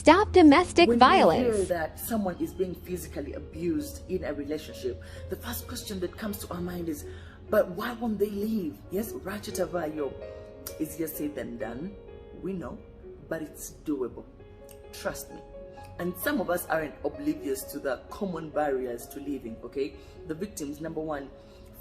Stop domestic when violence. we hear that someone is being physically abused in a relationship, the first question that comes to our mind is, but why won't they leave? Yes, Rachita Vayo, easier said than done. We know, but it's doable. Trust me. And some of us aren't oblivious to the common barriers to leaving, okay? The victims, number one,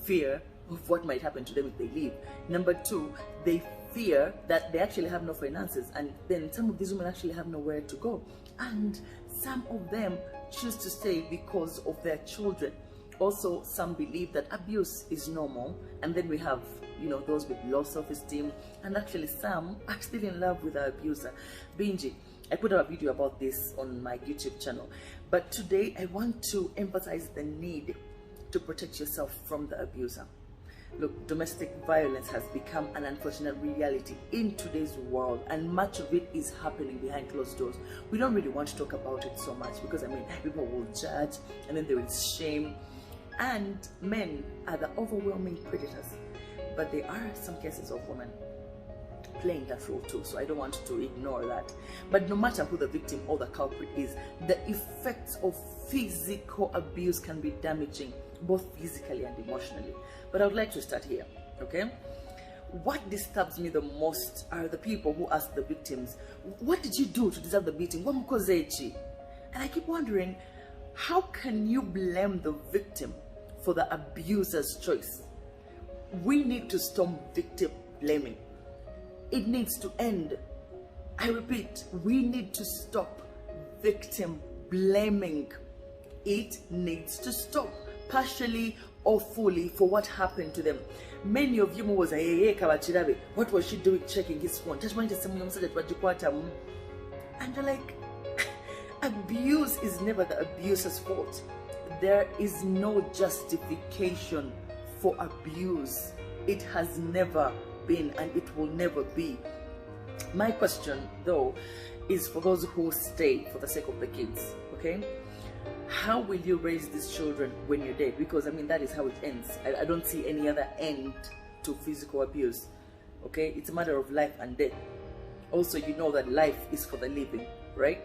fear of what might happen to them if they leave. Number two, they fear that they actually have no finances, and then some of these women actually have nowhere to go. And some of them choose to stay because of their children. Also, some believe that abuse is normal, and then we have, you know, those with low self-esteem, and actually some are still in love with their abuser. Benji, I put out a video about this on my YouTube channel, but today I want to emphasize the need to protect yourself from the abuser. Look, domestic violence has become an unfortunate reality in today's world, and much of it is happening behind closed doors. We don't really want to talk about it so much because, I mean, people will judge, and then there is shame, and men are the overwhelming predators. But there are some cases of women playing that role too, so I don't want to ignore that. But no matter who the victim or the culprit is, the effects of physical abuse can be damaging, both physically and emotionally. But I would like to start here, okay? What disturbs me the most are the people who ask the victims, what did you do to deserve the beating? And I keep wondering, how can you blame the victim for the abuser's choice? We need to stop victim blaming. It needs to end. I repeat, we need to stop victim blaming. It needs to stop, partially or fully, for what happened to them. Many of you was what was she doing checking his phone? And you're like, abuse is never the abuser's fault. There is no justification for abuse. It has never been, and it will never be. My question though is for those who stay for the sake of the kids, okay? How will you raise these children when you're dead? Because I mean, that is how it ends. I don't see any other end to physical abuse, okay? It's a matter of life and death. Also, you know that life is for the living, right?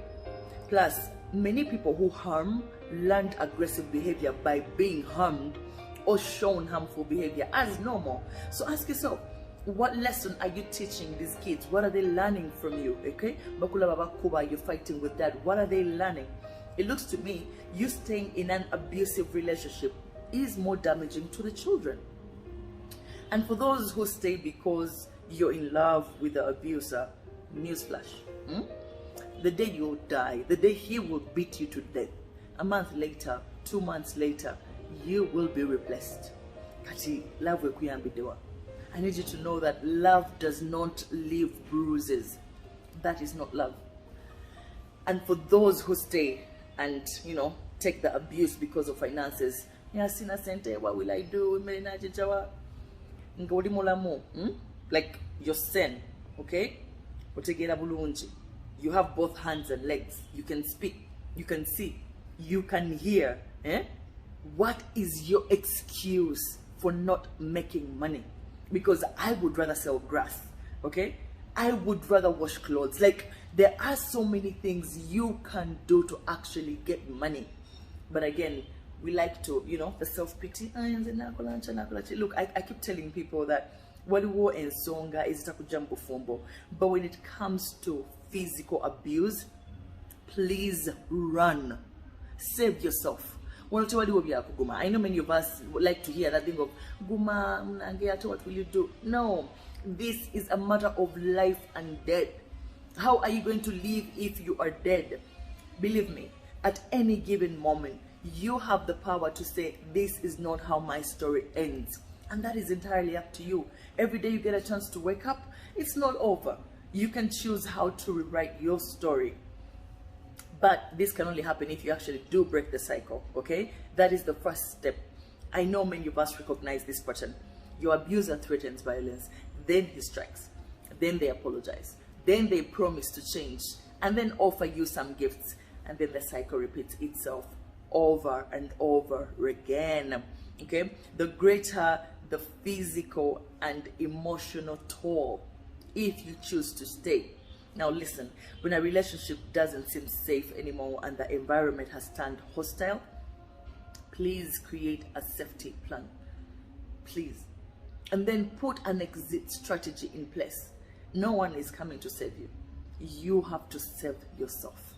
Plus, many people who harm learned aggressive behavior by being harmed or shown harmful behavior as normal. So ask yourself, what lesson are you teaching these kids? What are they learning from you? Okay, Bakula Baba Kuba, you're fighting with that. What are they learning? It looks to me, you staying in an abusive relationship is more damaging to the children. And for those who stay because you're in love with the abuser, newsflash, the day you'll die, the day he will beat you to death, a month later, 2 months later, you will be replaced. Kati, love will kuyambidewa. I need you to know that love does not leave bruises. That is not love. And for those who stay and, you know, take the abuse because of finances, what will I do? Like your sin, okay? You have both hands and legs. You can speak, you can see, you can hear. What is your excuse for not making money? Because I would rather sell grass, okay? I would rather wash clothes. Like, there are so many things you can do to actually get money. But again, we like to, you know, the self-pity. Look, I keep telling people that waliwo ensonga ezitakujja mu bufumbo. But when it comes to physical abuse, please run. Save yourself. I know many of us like to hear that thing of Guma, what will you do? No, this is a matter of life and death. How are you going to live if you are dead? Believe me, at any given moment, you have the power to say, this is not how my story ends. And that is entirely up to you. Every day you get a chance to wake up, it's not over. You can choose how to rewrite your story. But this can only happen if you actually do break the cycle, okay? That is the first step. I know many of us recognize this pattern. Your abuser threatens violence, then he strikes, then they apologize, then they promise to change, and then offer you some gifts, and then the cycle repeats itself over and over again, okay? The greater the physical and emotional toll if you choose to stay. Now listen, when a relationship doesn't seem safe anymore and the environment has turned hostile, please create a safety plan. Please. And then put an exit strategy in place. No one is coming to save you. You have to save yourself.